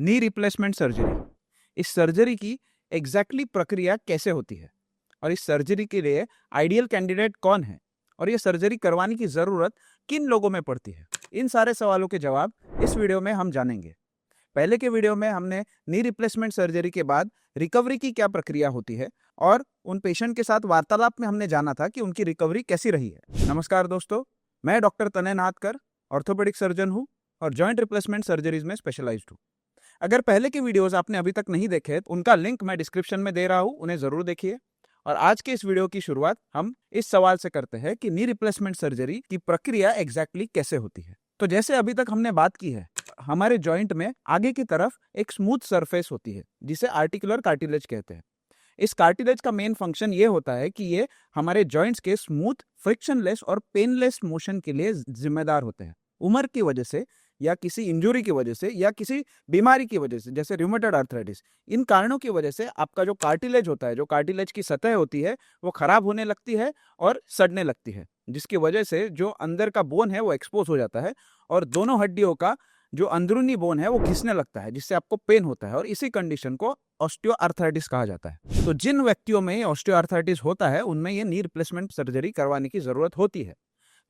नी replacement surgery. इस surgery की exactly प्रक्रिया कैसे होती है और इस सर्जरी के लिए आइडियल कैंडिडेट कौन है और ये सर्जरी करवाने की ज़रूरत किन लोगों में पड़ती है, इन सारे सवालों के जवाब इस वीडियो में हम जानेंगे। पहले के वीडियो में हमने नी रिप्लेसमेंट सर्जरी के बाद रिकवरी की क्या प्रक्रिया होती है और उन पेशेंट के साथ वार्तालाप में हमने जाना था कि उनकी रिकवरी कैसी रही है। नमस्कार दोस्तों, मैं डॉक्टर तनय नाथकर ऑर्थोपेडिक सर्जन हूँ और जॉइंट रिप्लेसमेंट सर्जरीज में स्पेशलाइज्ड हूँ। अगर पहले के वीडियोस आपने अभी तक नहीं देखे तो उनका लिंक मैं डिस्क्रिप्शन में दे रहा हूँ, उन्हें ज़रूर देखिए। और आज के इस वीडियो की शुरुआत हम इस सवाल से करते हैं कि नी रिप्लेसमेंट सर्जरी की प्रक्रिया एग्जैक्टली कैसे होती है। तो जैसे अभी तक हमने बात की है, हमारे जॉइंट में आगे की तरफ एक स्मूथ सरफेस होती है जिसे आर्टिकुलर कार्टिलेज कहते हैं। इस कार्टिलेज का मेन फंक्शन ये होता है कि ये हमारे जॉइंट्स के स्मूथ, फ्रिक्शनलेस और पेनलेस मोशन के लिए जिम्मेदार होते हैं। उम्र की वजह से या किसी इंजुरी की वजह से या किसी बीमारी की वजह से, जैसे रूमेटॉइड आर्थराइटिस, इन कारणों की वजह से आपका जो कार्टिलेज होता है, जो कार्टिलेज की सतह होती है, वो खराब होने लगती है और सड़ने लगती है, जिसकी वजह से जो अंदर का बोन है वो एक्सपोज हो जाता है और दोनों हड्डियों का जो अंदरूनी बोन है वो घिसने लगता है, जिससे आपको पेन होता है और इसी कंडीशन को ऑस्टियोआर्थराइटिस कहा जाता है। तो जिन व्यक्तियों में ऑस्टियोआर्थराइटिस होता है उनमें ये नी रिप्लेसमेंट सर्जरी करवाने की जरूरत होती है।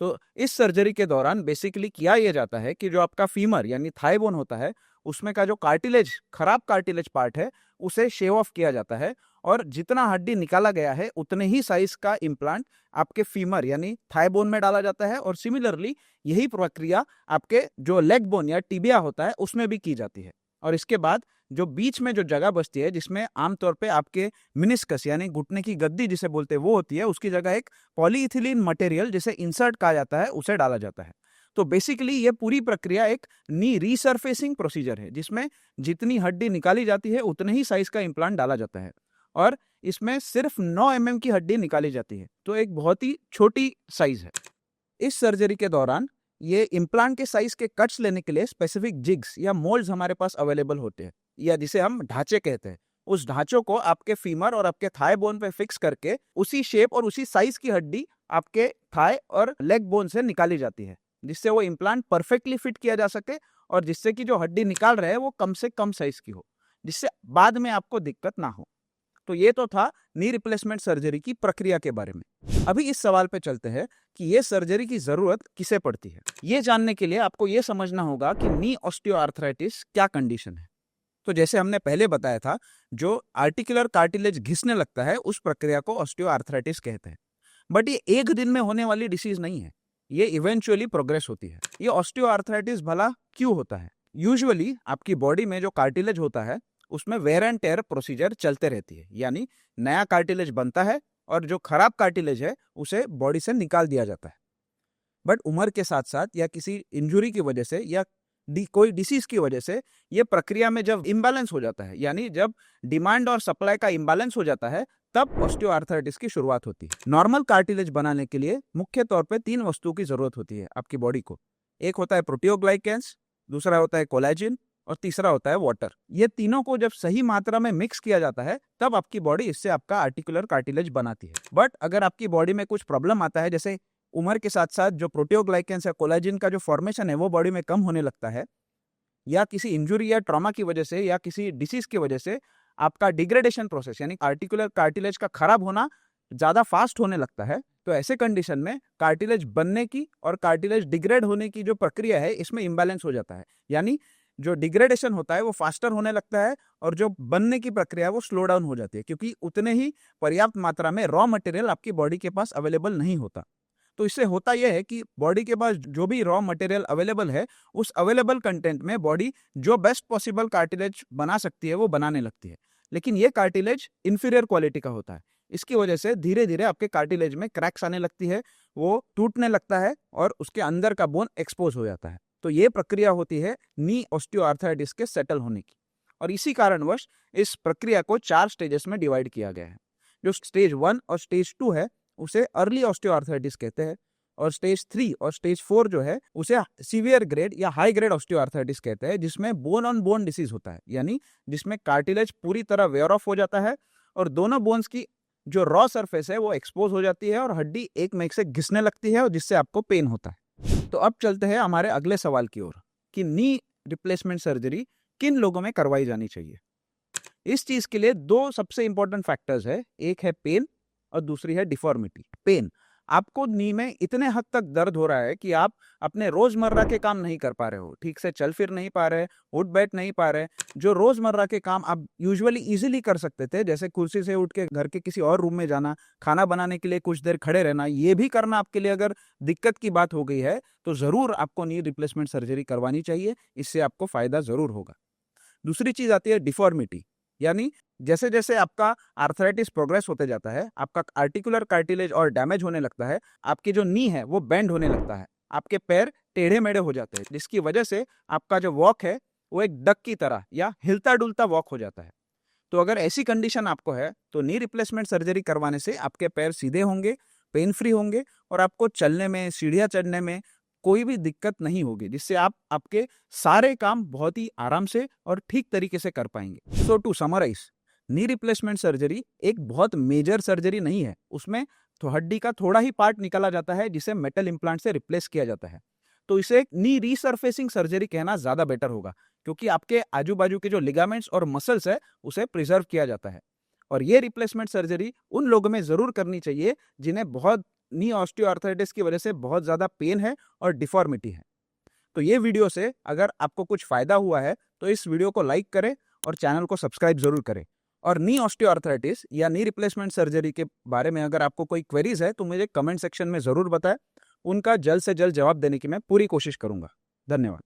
तो इस सर्जरी के दौरान बेसिकली किया यह जाता है कि जो आपका फीमर यानी थाई बोन होता है, उसमें का जो कार्टिलेज, खराब कार्टिलेज पार्ट है, उसे शेव ऑफ किया जाता है और जितना हड्डी निकाला गया है उतने ही साइज का इम्प्लांट आपके फीमर यानी थाई बोन में डाला जाता है। और सिमिलरली यही प्रक्रिया आपके जो लेग बोन या टिबिया होता है उसमें भी की जाती है। और इसके बाद जो बीच में जो जगह बचती है, जिसमें आमतौर पे आपके मिनिस्कस यानी घुटने की गद्दी जिसे बोलते हैं वो होती है, उसकी जगह एक पॉलीइथिलीन मटेरियल जिसे इंसर्ट कहा जाता है उसे डाला जाता है। तो बेसिकली ये पूरी प्रक्रिया एक नी रीसर्फेसिंग प्रोसीजर है, जिसमें जितनी हड्डी निकाली जाती है उतने ही साइज का इम्प्लांट डाला जाता है और इसमें सिर्फ 9 mm की हड्डी निकाली जाती है, तो एक बहुत ही छोटी साइज है। इस सर्जरी के दौरान ये इम्प्लांट के साइज के कट्स लेने के लिए स्पेसिफिक जिग्स या मोल्ड्स हमारे पास अवेलेबल होते हैं, या जिसे हम ढांचे कहते हैं। उस ढांचों को आपके फीमर और आपके थाई बोन पे फिक्स करके उसी शेप और उसी साइज की हड्डी आपके थाई और लेग बोन से निकाली जाती है, जिससे वो इम्प्लांट परफेक्टली फिट किया जा सके और जिससे कि जो हड्डी निकाल रहे हैं वो कम से कम साइज की हो, जिससे बाद में आपको दिक्कत ना हो। तो ये तो था नी रिप्लेसमेंट सर्जरी की प्रक्रिया के बारे में। अभी इस सवाल पे चलते हैं कि ये सर्जरी की जरूरत किसे पड़ती है। ये जानने के लिए आपको ये समझना होगा कि नी ऑस्टियोआर्थराइटिस क्या कंडीशन है। तो जैसे हमने पहले बताया था, जो आर्टिकुलर कार्टिलेज घिसने लगता है उस प्रक्रिया को ऑस्टियोआर्थराइटिस कहते हैं। बट ये एक दिन में होने वाली डिसीज नहीं है, ये इवेंचुअली प्रोग्रेस होती है। ये ऑस्टियोआर्थराइटिस भला क्यों होता है? यूजुअली आपकी बॉडी में जो कार्टिलेज होता है उसमें वेयर एंड टेयर प्रोसीजर चलते रहती है, यानी नया कार्टिलेज बनता है और जो खराब कार्टिलेज है उसे बॉडी से निकाल दिया जाता है। बट उम्र के साथ साथ या किसी इंजुरी की वजह से या कोई डिसीज की वजह से ये प्रक्रिया में जब इम्बैलेंस हो जाता है, यानी जब डिमांड और सप्लाई का इम्बैलेंस हो जाता है, तब ऑस्टियोआर्थराइटिस की शुरुआत होती है। नॉर्मल कार्टिलेज बनाने के लिए मुख्य तौर पे 3 वस्तुओं की जरूरत होती है आपकी बॉडी को। एक होता है प्रोटियोग्लाइकेंस, दूसरा होता है कोलेजिन और तीसरा होता है वाटर। ये तीनों को जब सही मात्रा में मिक्स किया जाता है तब आपकी बॉडी इससे आपका आर्टिकुलर कार्टिलेज बनाती है। बट अगर आपकी बॉडी में कुछ प्रॉब्लम आता है, जैसे उम्र के साथ साथ जो प्रोटियोग्लाइकेंस या कोलेजिन का जो फॉर्मेशन है वो बॉडी में कम होने लगता है, या किसी इंजुरी या ट्रॉमा की वजह से या किसी डिसीज की वजह से आपका डिग्रेडेशन प्रोसेस यानी आर्टिकुलर कार्टिलेज का खराब होना ज्यादा फास्ट होने लगता है, तो ऐसे कंडीशन में कार्टिलेज बनने की और कार्टिलेज डिग्रेड होने की जो प्रक्रिया है इसमें इम्बैलेंस हो जाता है। यानी जो डिग्रेडेशन होता है वो फास्टर होने लगता है और जो बनने की प्रक्रिया है वो स्लो डाउन हो जाती है, क्योंकि उतने ही पर्याप्त मात्रा में रॉ मटेरियल आपकी बॉडी के पास अवेलेबल नहीं होता। तो इससे होता यह है कि बॉडी के पास जो भी रॉ मटेरियल अवेलेबल है, उस अवेलेबल कंटेंट में बॉडी जो बेस्ट पॉसिबल कार्टिलेज बना सकती है वो बनाने लगती है। लेकिन ये कार्टिलेज इंफीरियर क्वालिटी का होता है, इसकी वजह से धीरे धीरे आपके कार्टिलेज में क्रैक्स आने लगती है, वो टूटने लगता है और उसके अंदर का बोन एक्सपोज हो जाता है। तो ये प्रक्रिया होती है नी ऑस्टियोआर्थराइटिस के सेटल होने की। और इसी कारणवश इस प्रक्रिया को 4 स्टेजेस में डिवाइड किया गया है। जो स्टेज 1 और स्टेज 2 है उसे अर्ली ऑस्टियोआर्थराइटिस कहते हैं, और स्टेज 3 और स्टेज 4 जो है उसे सीवियर ग्रेड या हाई ग्रेड ऑस्टियोआर्थराइटिस कहते हैं, जिसमें बोन ऑन बोन डिसीज होता है, यानी जिसमें कार्टिलेज पूरी तरह वेयर ऑफ हो जाता है और दोनों बोन्स की जो रॉ सरफेस है वो एक्सपोज हो जाती है और हड्डी एक में एक से घिसने लगती है और जिससे आपको पेन होता है। तो अब चलते हैं हमारे अगले सवाल की ओर कि नी रिप्लेसमेंट सर्जरी किन लोगों में करवाई जानी चाहिए। इस चीज के लिए दो सबसे इंपॉर्टेंट फैक्टर्स है, एक है पेन और दूसरी है डिफॉर्मिटी। पेन, आपको नी में इतने हद तक दर्द हो रहा है कि आप अपने रोजमर्रा के काम नहीं कर पा रहे हो, ठीक से चल फिर नहीं पा रहे, उठ बैठ नहीं पा रहे। जो रोजमर्रा के काम आप यूजुअली इजीली कर सकते थे, जैसे कुर्सी से उठ के घर के किसी और रूम में जाना, खाना बनाने के लिए कुछ देर खड़े रहना, ये भी करना आपके लिए अगर दिक्कत की बात हो गई है तो जरूर आपको नी रिप्लेसमेंट सर्जरी करवानी चाहिए, इससे आपको फायदा जरूर होगा। दूसरी चीज आती है डिफॉर्मिटी, यानी जैसे जैसे आपका आर्थराइटिस प्रोग्रेस होते जाता है, आपका आर्टिकुलर कार्टिलेज और डैमेज होने लगता है, आपकी जो नी है वो बेंड होने लगता है, आपके पैर टेढ़े मेढ़े हो जाते हैं, जिसकी वजह से आपका जो वॉक है वो एक डक की तरह या हिलता डुलता वॉक हो जाता है। तो अगर ऐसी कंडीशन आपको है तो नी रिप्लेसमेंट सर्जरी करवाने से आपके पैर सीधे होंगे, पेन फ्री होंगे और आपको चलने में, सीढ़ियां चढ़ने में कोई भी दिक्कत नहीं होगी, जिससे आप आपके सारे काम बहुत ही आराम से और ठीक तरीके से कर पाएंगे। So to summarise, knee replacement surgery एक बहुत मेजर सर्जरी नहीं है, उसमें तो हड्डी का थोड़ा ही पार्ट निकाला जाता है जिसे मेटल इम्प्लांट से रिप्लेस किया जाता है। तो इसे एक नी रीसर्फेसिंग सर्जरी कहना ज्यादा बेटर होगा, क्योंकि आपके आजू बाजू के जो लिगामेंट्स और मसल्स है उसे प्रिजर्व किया जाता है। और ये रिप्लेसमेंट सर्जरी उन लोगों में जरूर करनी चाहिए जिन्हें बहुत नी ऑस्टियोआर्थराइटिस की वजह से बहुत ज्यादा पेन है और डिफॉर्मिटी है। तो ये वीडियो से अगर आपको कुछ फायदा हुआ है तो इस वीडियो को लाइक करें और चैनल को सब्सक्राइब जरूर करें। और नी ऑस्टियोआर्थराइटिस या नी रिप्लेसमेंट सर्जरी के बारे में अगर आपको कोई क्वेरीज है तो मुझे कमेंट सेक्शन में जरूर बताएं, उनका जल्द से जल्द जवाब देने की मैं पूरी कोशिश करूंगा। धन्यवाद।